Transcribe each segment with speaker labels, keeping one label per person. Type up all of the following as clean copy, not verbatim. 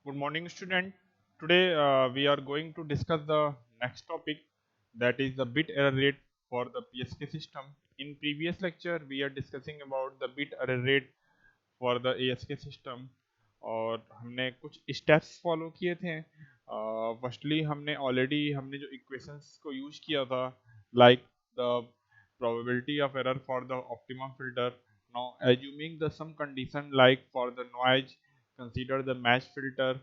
Speaker 1: Good morning, student. Today we are going to discuss the next topic, that is the bit error rate for the PSK system. In previous lecture, we are discussing about the bit error rate for the ASK system और हमने कुछ steps follow किए थे. Firstly हमने जो equations को use किया था, like the probability of error for the optimum filter. Now assuming the some condition like for the noise, consider the match filter.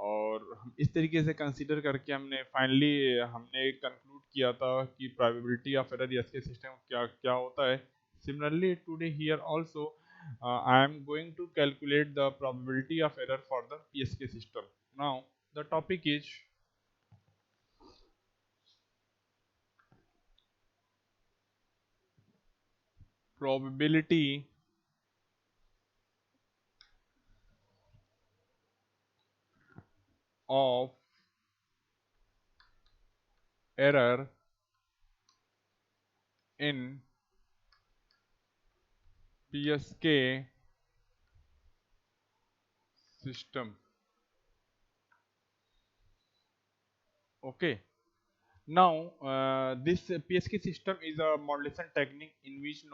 Speaker 1: और हम इस तरीके से कंसीडर करके हमने कंक्लूड किया था कि probability of error इसके सिस्टम क्या क्या होता है. Similarly, today here also I am going to calculate the probability of error for the PSK system. Now the topic is probability of error in PSK system. Okay. Now, this PSK system is a modulation technique in which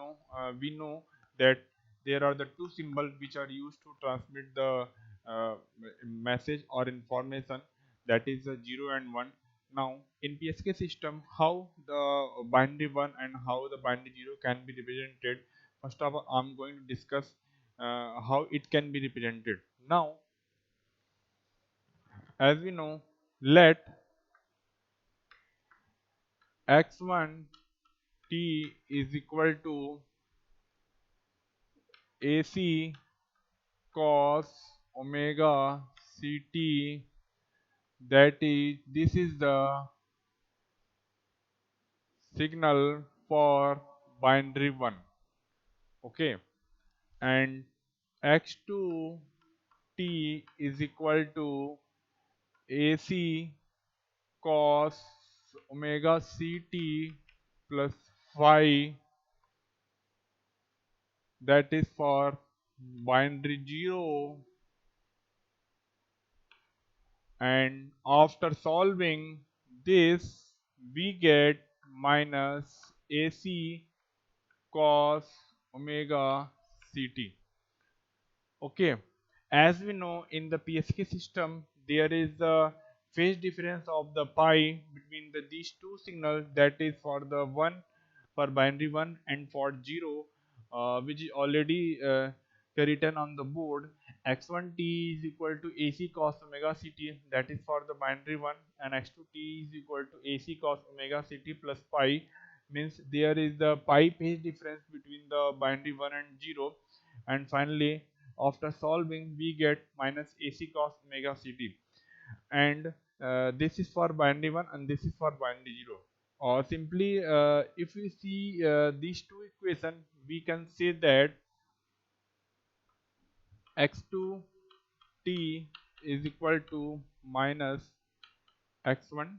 Speaker 1: we know that there are the two symbols which are used to transmit the uh, message or information, that is 0 and 1. Now, in PSK system, how the binary 1 and how the binary 0 can be represented. First of all, I'm going to discuss how it can be represented. Now, as we know, let x1 t is equal to AC cos omega ct, that is this is the signal for binary 1. Okay, and x2 t is equal to AC cos omega ct plus phi, that is for binary 0. And after solving this, we get minus AC cos omega ct. Okay, as we know, in the PSK system there is a phase difference of the pi between these two signals, that is for the 1 for binary 1 and for 0, which is already written on the board. X1t is equal to AC cos omega ct, that is for the binary 1, and x2t is equal to AC cos omega ct plus pi, means there is the pi phase difference between the binary 1 and 0. And finally, after solving, we get minus AC cos omega ct, and this is for binary 1 and this is for binary 0. Or simply, if we see these two equations, we can say that x2 t is equal to minus x1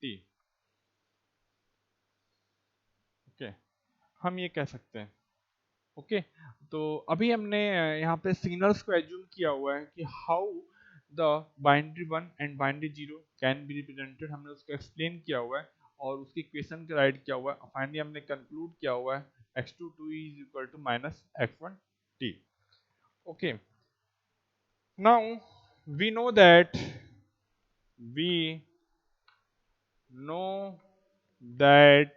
Speaker 1: t. Okay, हम ये कह सकते हैं. Okay, तो अभी हमने यहाँ पे सिग्नल्स को एज्यूम किया हुआ है कि how the binary 1 and binary 0 can be represented, हमने उसको एक्सप्लेन किया हुआ है और उसकी इक्वेशन को राइट किया हुआ है. फाइनली हमने कंक्लूड किया हुआ है x2 is equal to minus x1 t. Okay, now we know that we know that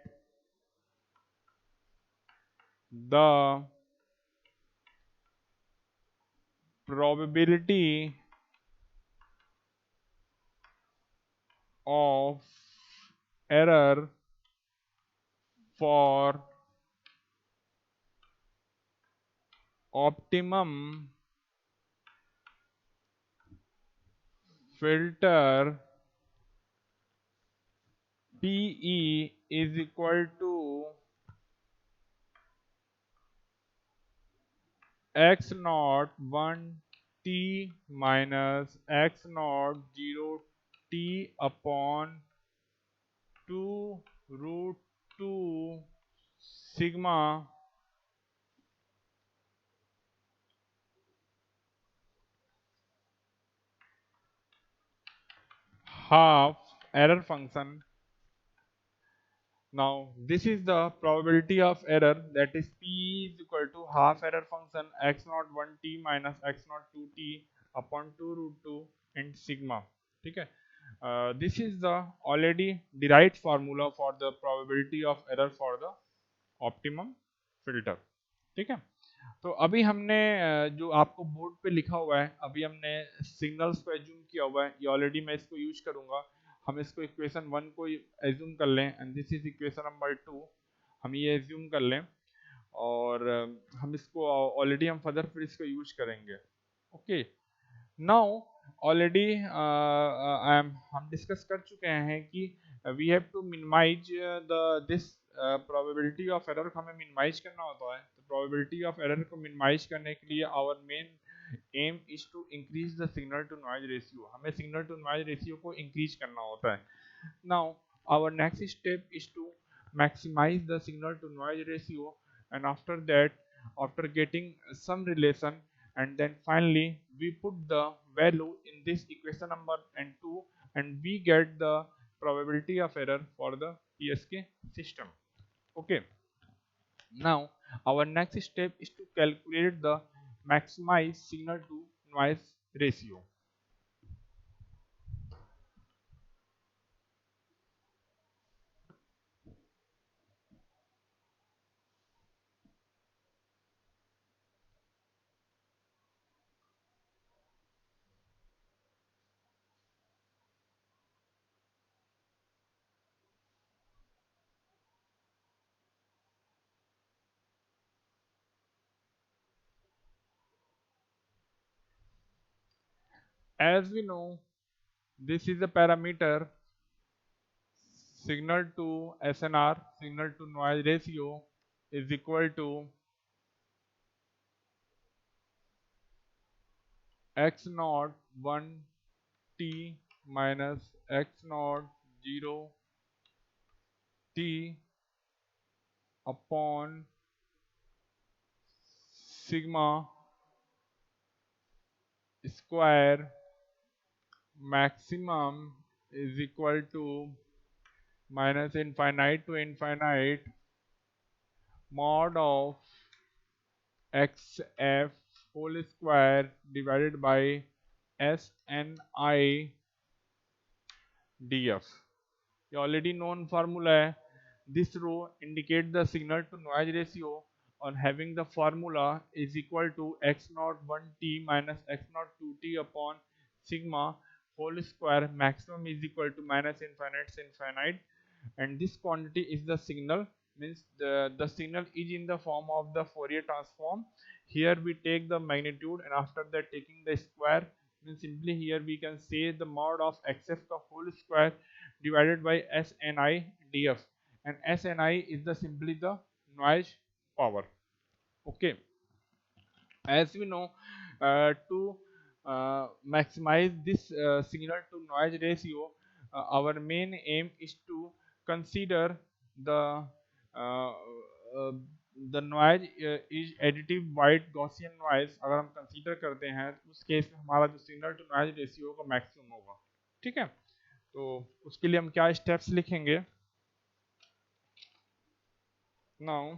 Speaker 1: the probability of error for optimum filter PE is equal to x naught 1 t minus x naught 0 t upon 2 root 2 sigma half error function. Now this is the probability of error, that is p is equal to half error function x naught 1t minus x naught 2t upon 2 root 2 and sigma. ठीक है. This is the already derived formula for the probability of error for the optimum filter. ठीक है. तो अभी हमने जो आपको board पे लिखा हुआ है, अभी हमने सिग्नल्स को एज्यूम किया हुआ है, ये ऑलरेडी मैं इसको यूज करूंगा. हम इसको इक्वेशन 1 को एज्यूम कर लें and this is equation number 2. हम ये एज्यूम कर लें और हम इसको ऑलरेडी हम फर्दर फिर इसको यूज करेंगे. ओके. नाउ ऑलरेडी हम डिस्कस कर चुके हैं कि we have to minimise the this probability of error को हमें मिनिमाइज करना होता है. तो प्रोबेबिलिटी ऑफ एरर को मिनिमाइज करने के लिए our main aim is to increase the signal to noise ratio. हमें सिग्नल टू नॉइज रेशियो को इंक्रीज करना होता है. Now our next step is to maximize the signal to noise ratio, and after that, after getting some relation, and then finally we put the value in this equation number and 2, and we get the probability of error for the PSK system. Okay. Now our next step is to calculate the maximize signal to noise ratio. As we know, this is a parameter signal to SNR, signal to noise ratio, is equal to x naught 1 t minus x naught 0 t upon sigma square. Maximum is equal to minus infinite to infinite mod of xf whole square divided by SNI df. ये already known formula है. This row indicate the signal to noise ratio on having the formula is equal to x naught 1 t minus x naught 2 t upon sigma whole square. Maximum is equal to minus infinite to infinite, and this quantity is the signal, means the signal is in the form of the Fourier transform. Here we take the magnitude, and after that taking the square, means simply here we can say the mod of xf the whole square divided by SNI df, and SNI is the simply the noise power. Okay. As we know, to maximize this signal to noise ratio, our main aim is to consider the uh, uh, the noise is additive white Gaussian noise. अगर हम consider करते हैं तो उस case में हमारा जो signal to noise ratio होगा मैक्सिमम होगा. ठीक है. तो उसके लिए हम क्या स्टेप्स लिखेंगे. Now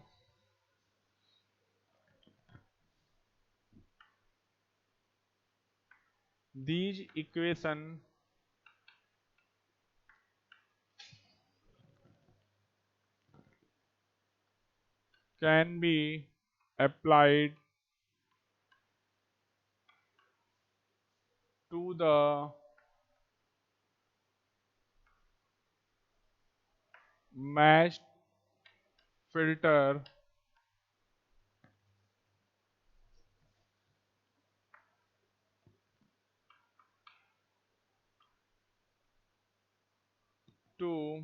Speaker 1: these equation can be applied to the matched filter to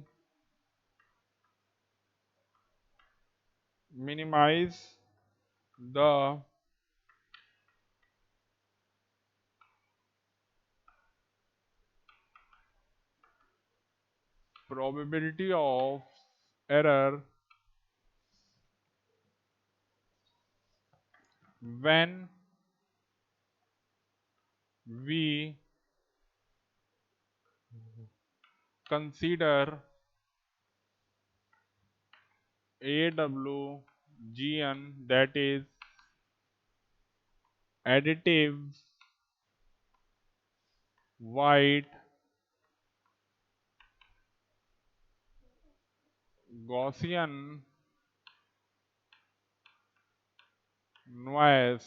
Speaker 1: minimize the probability of error when we consider AWGN, that is additive white Gaussian noise.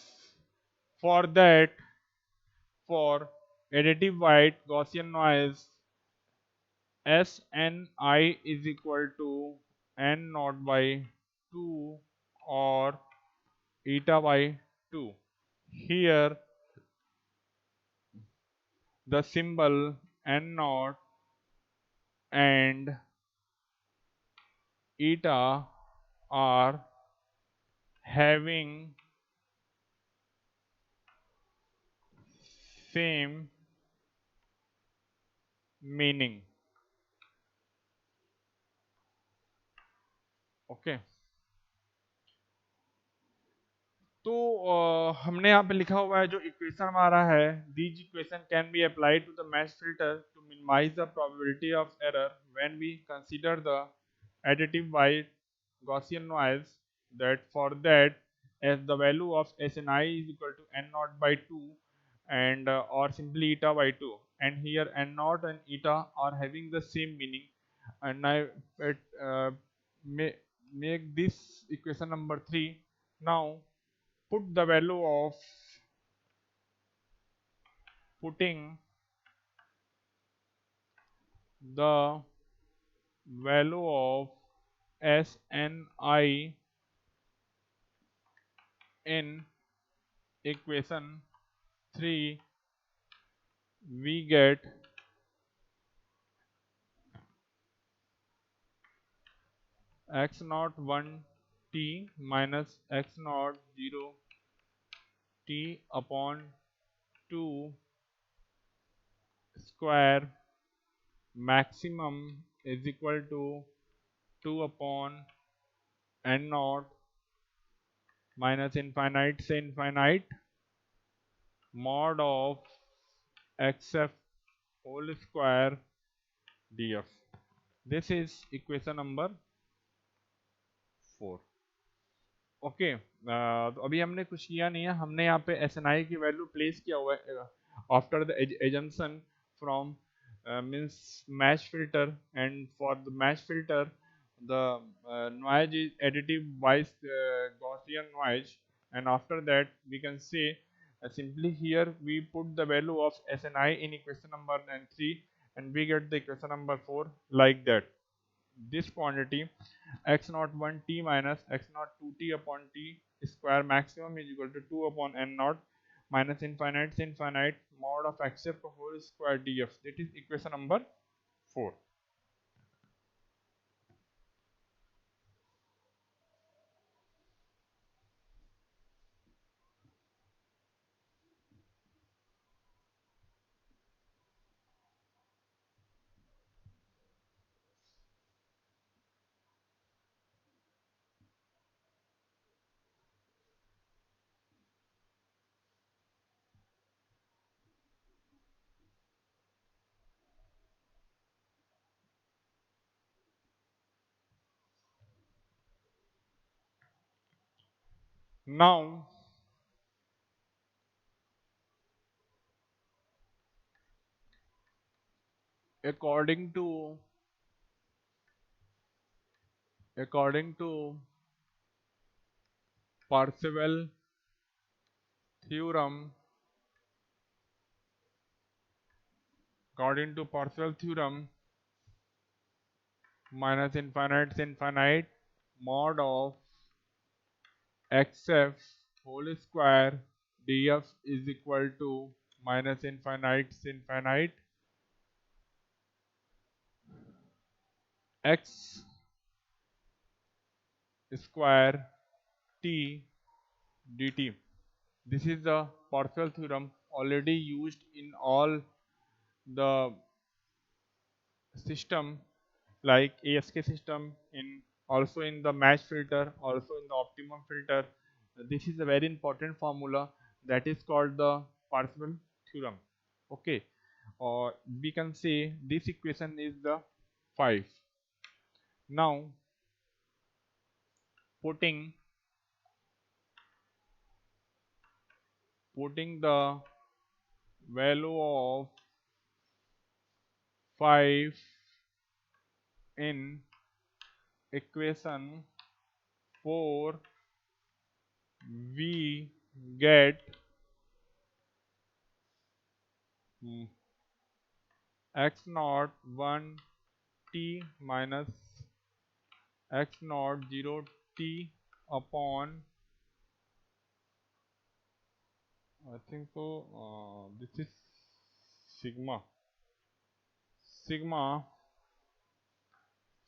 Speaker 1: For that, for additive white Gaussian noise, Sni is equal to n naught by 2 or eta by 2. Here the symbol n naught and eta are having same meaning. Okay तो हमने यहाँ पे लिखा हुआ है जो equation हमारा है, these equation can be applied to the match filter to minimise the probability of error when we consider the additive white Gaussian noise, that for that as the value of Sni is equal to n naught by 2 and or simply eta by 2, and here n naught and eta are having the same meaning, and I may make this equation number 3. Now put the value of putting the value of Sni in equation 3, we get x naught 1 t minus x naught 0 t upon 2 square maximum is equal to 2 upon n naught minus infinite से infinite mod of xf whole square df. This is equation number 4. Okay तो अभी हमने कुछ किया नहीं है, हमने यहाँ पे एस एन आई की वैल्यू प्लेस किया हुआ है after the assumption from means match filter, and for the match filter the noise is additive wise Gaussian noise, and after that we can say simply here we put the value of Sni in equation number 3 and we get the equation number 4 like that. This quantity x naught 1 t minus x naught 2 t upon t square maximum is equal to 2 upon n naught minus infinite से infinite mod of xf whole square df. That is equation number 4. Now according to Parseval theorem, minus infinite से infinite mod of xf whole square df is equal to minus infinite से infinite x square t dt. This is the Parseval theorem already used in all the system like ASK system, in also in the match filter, also in the optimum filter. This is a very important formula that is called the Parseval theorem. Okay, or we can say this equation is the 5. Now putting the value of 5 in equation 4, we get x naught 1 t minus x naught 0 t upon, I think so, this is sigma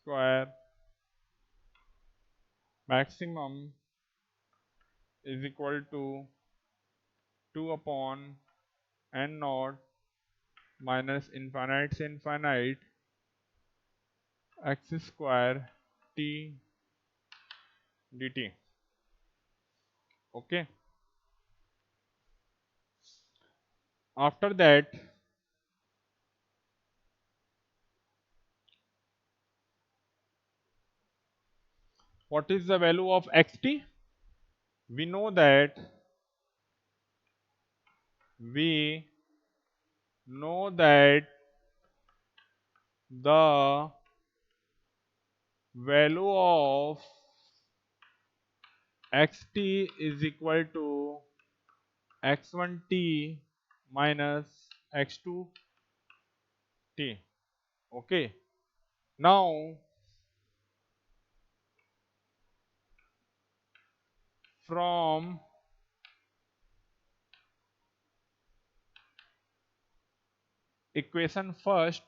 Speaker 1: square maximum is equal to 2 upon n naught minus infinite से infinite x square t dt. Okay, after that what is the value of xt? We know that we know that the value of xt is equal to x1t minus x2t. Okay, now from equation first,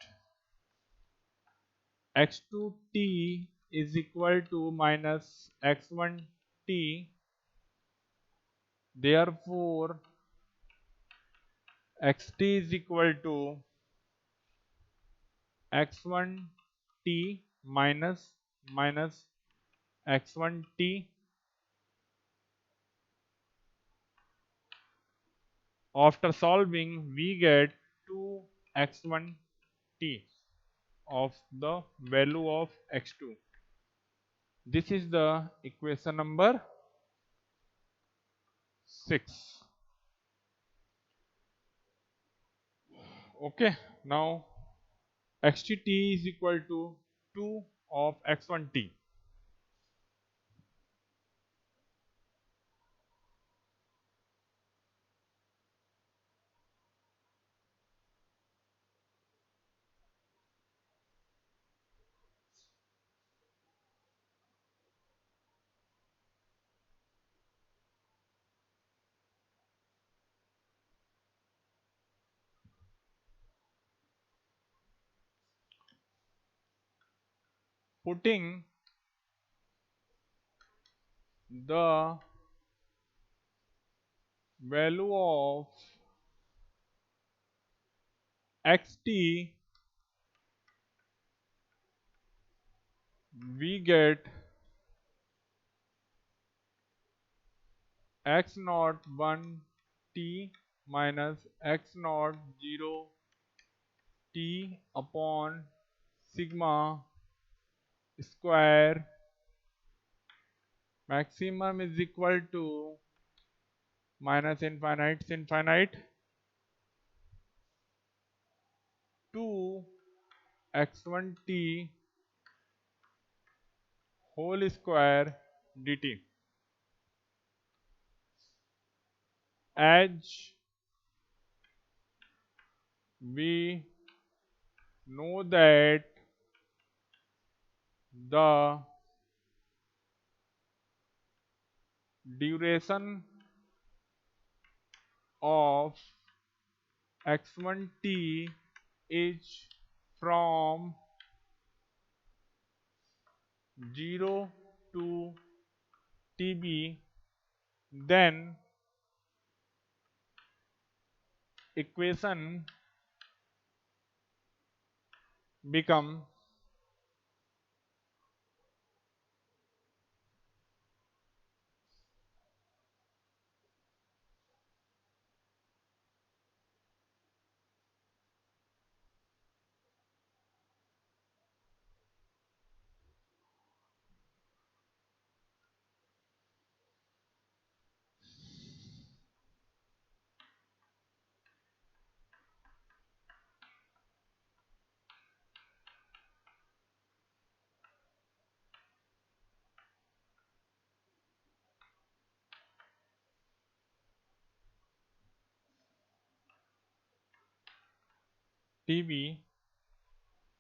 Speaker 1: x2t is equal to minus x1t, therefore xt is equal to x1t minus x1t. After solving we get 2x1t of the value of x2. This is the equation number 6. Okay, now xt is equal to 2 of x1t. Putting the value of xt, we get x naught 1 t minus x naught 0 t upon sigma square maximum is equal to minus infinite to infinite 2 x1 t whole square dt. As we know that the duration of x1 t is from 0 to tb, then equation become TB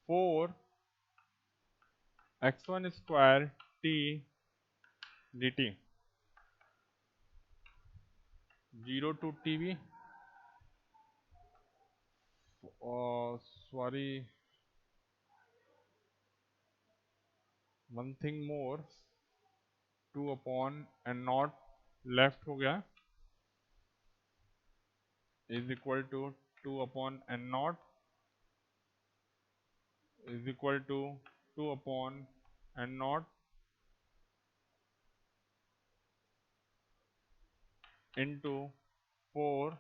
Speaker 1: 4 x1 square t dt 0 to TB. Sorry, one thing more, 2 upon and not left हो गया is equal to 2 upon and not is equal to 2 upon and not into 4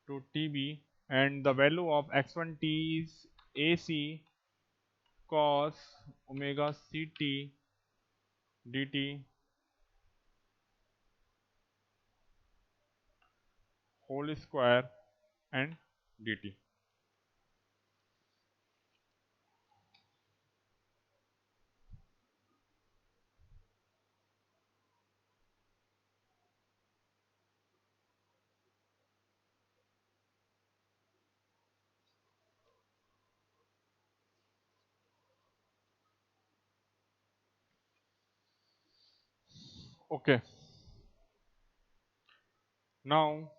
Speaker 1: to TB, and the value of x1t is AC cos omega ct dt whole square and dt. Okay, now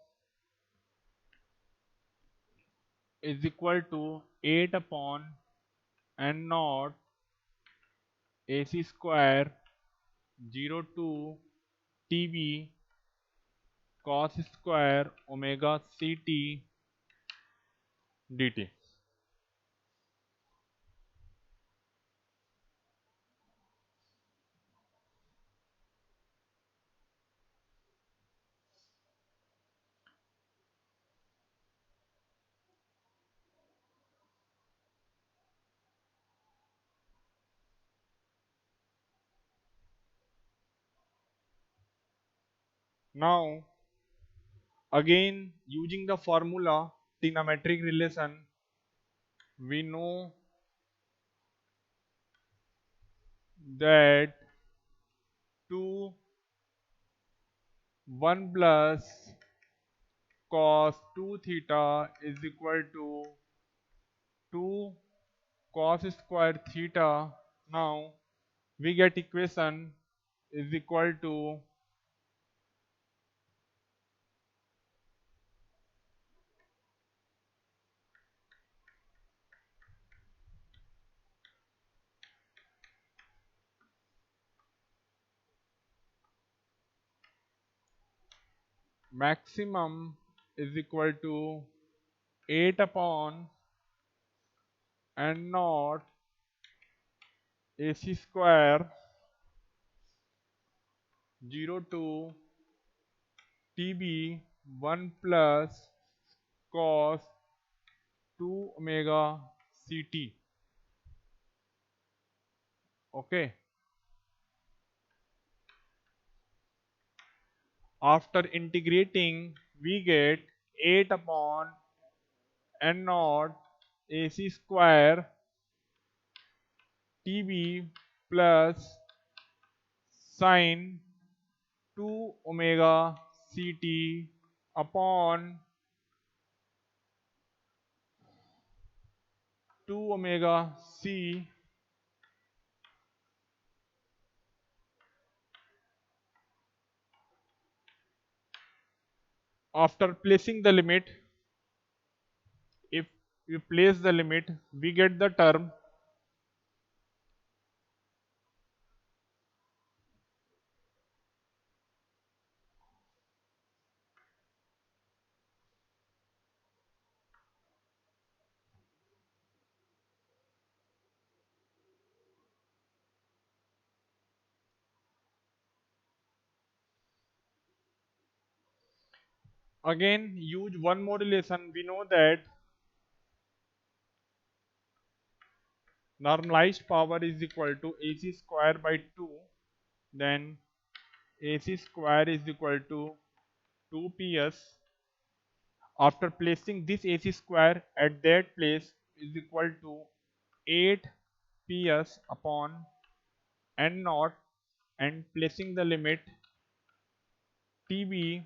Speaker 1: is equal to 8 upon and not AC square 0 to TB cos square omega ct dt. Now again using the formula trigonometric relation, we know that 2 1 plus cos 2 theta is equal to 2 cos square theta. Now we get equation is equal to maximum is equal to 8 upon and not AC square 0 to TB 1 plus cos 2 omega ct. Okay, after integrating we get 8 upon and not AC square TB plus sine 2 omega ct upon 2 omega c. After placing the limit, if you place the limit, we get the term again. Use one more relation. We know that normalized power is equal to AC square by 2, then AC square is equal to 2PS. After placing this AC square at that place is equal to 8PS upon n naught, and placing the limit TB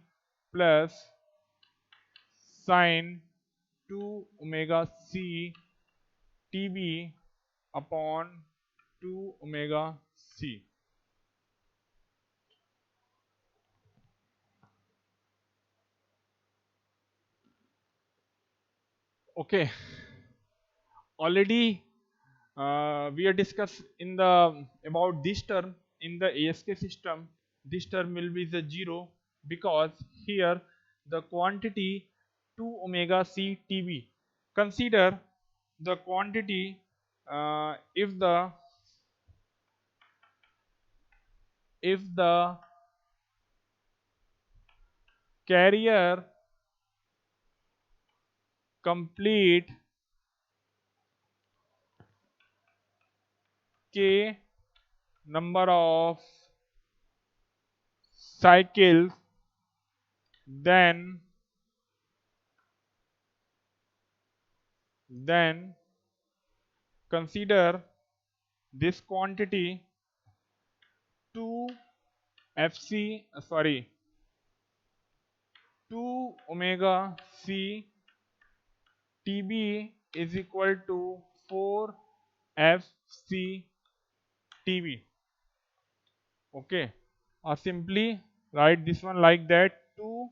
Speaker 1: plus sine 2 omega c TB upon 2 omega c. Okay, already we are discussed in the about this term in the ASK system. This term will be the 0 because here the quantity 2 omega c TB. Consider the quantity if the carrier complete k number of cycles, then consider this quantity 2 fc sorry 2 omega c TB is equal to 4 fc TB. Okay, or simply write this one like that 2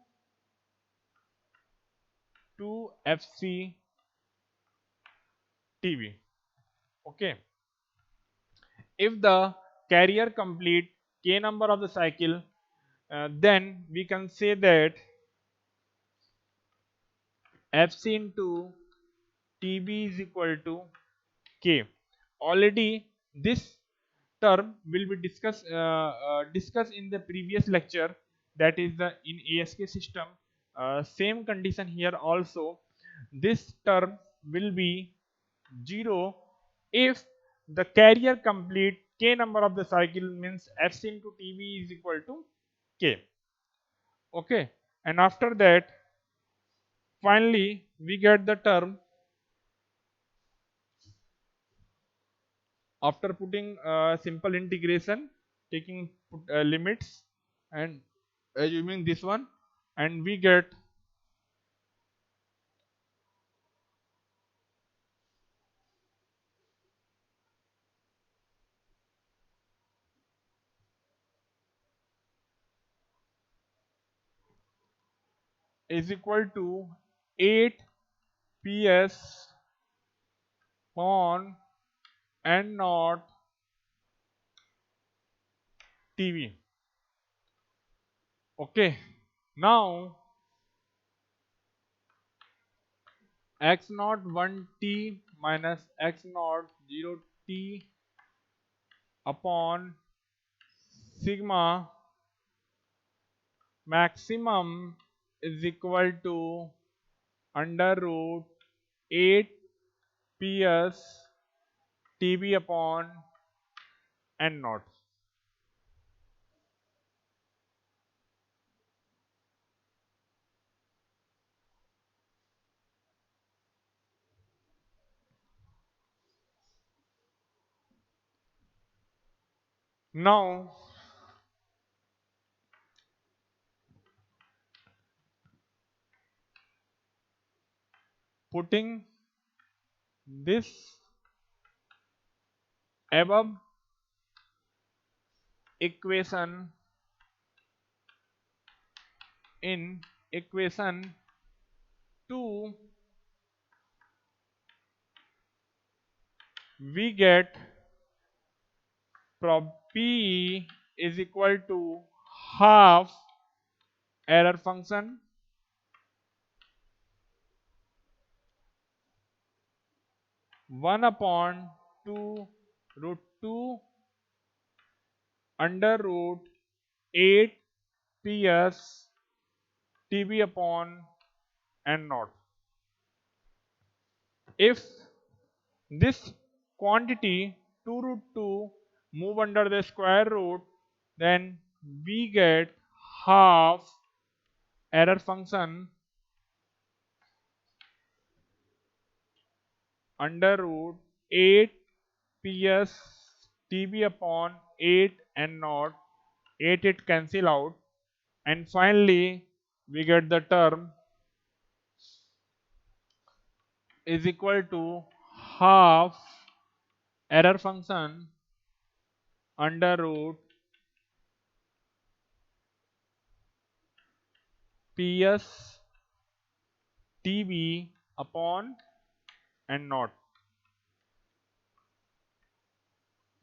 Speaker 1: fc TB. Okay, if the carrier complete k number of the cycle, then we can say that fc into TB is equal to k. Already this term will be discussed in the previous lecture, that is the in ASK system. Same condition here also. This term will be 0 if the carrier complete k number of the cycle, means fc into TB is equal to k. Okay, and after that finally we get the term after putting simple integration, taking limits and assuming this one, and we get is equal to 8 ps on n naught TV. Okay, now x naught 1t minus x naught 0t upon sigma maximum is equal to under root 8 ps TB upon n naught. Now putting this above equation in equation 2, we get prob P is equal to half error function 1 upon 2 root 2 under root 8 ps TB upon n naught. If this quantity 2 root 2 move under the square root, then we get half error function under root 8 ps TB upon 8 n naught. 8 it cancel out, and finally we get the term is equal to half error function under root ps tb upon and not.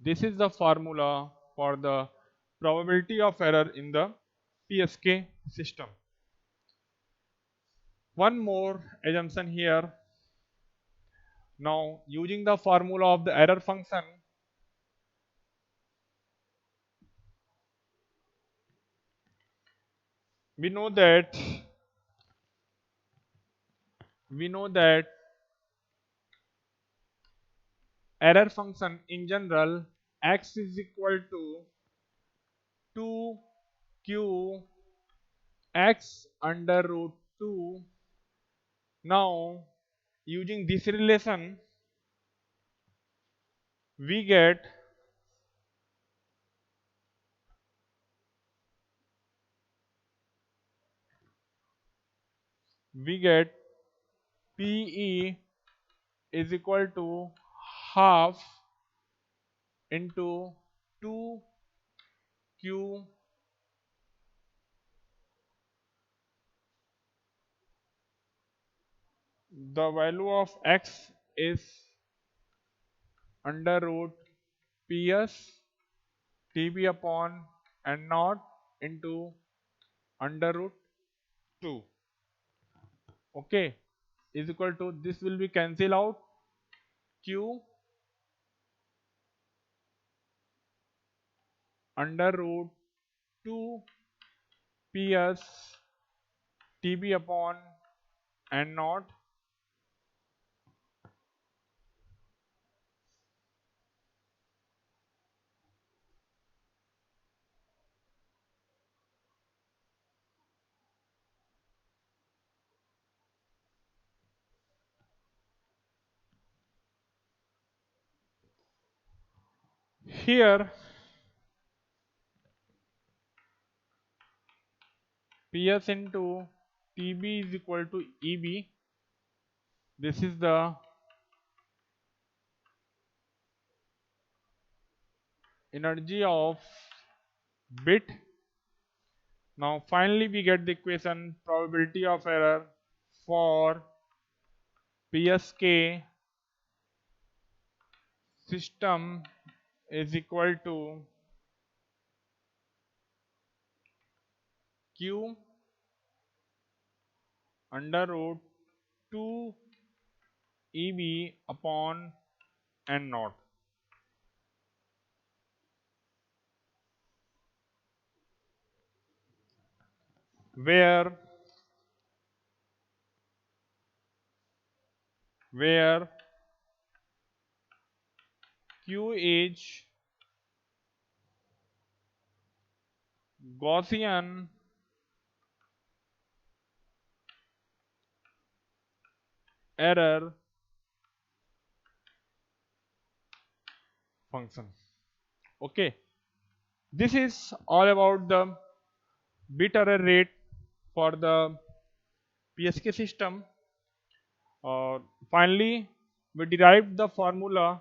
Speaker 1: This is the formula for the probability of error in the PSK system. One more assumption here. Now, using the formula of the error function, we know that we know that error function in general x is equal to 2q x under root 2. Now, using this relation, we get we get PE is equal to half into 2q the value of x is under root ps tb upon and naught into under root 2. Okay, is equal to, this will be cancel out, q under root 2 ps tb upon and naught. Here ps into tb is equal to eb. This is the energy of bit. Now finally we get the equation probability of error for PSK system is equal to Q under root 2 EB upon and naught, where where Q is Gaussian error function. Okay, this is all about the bit error rate for the PSK system. Finally, we derived the formula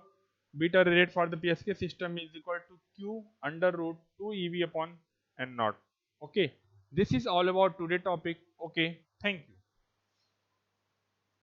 Speaker 1: beta rate for the PSK system is equal to Q under root 2 EV upon N naught. Okay, this is all about today topic. Okay, thank you.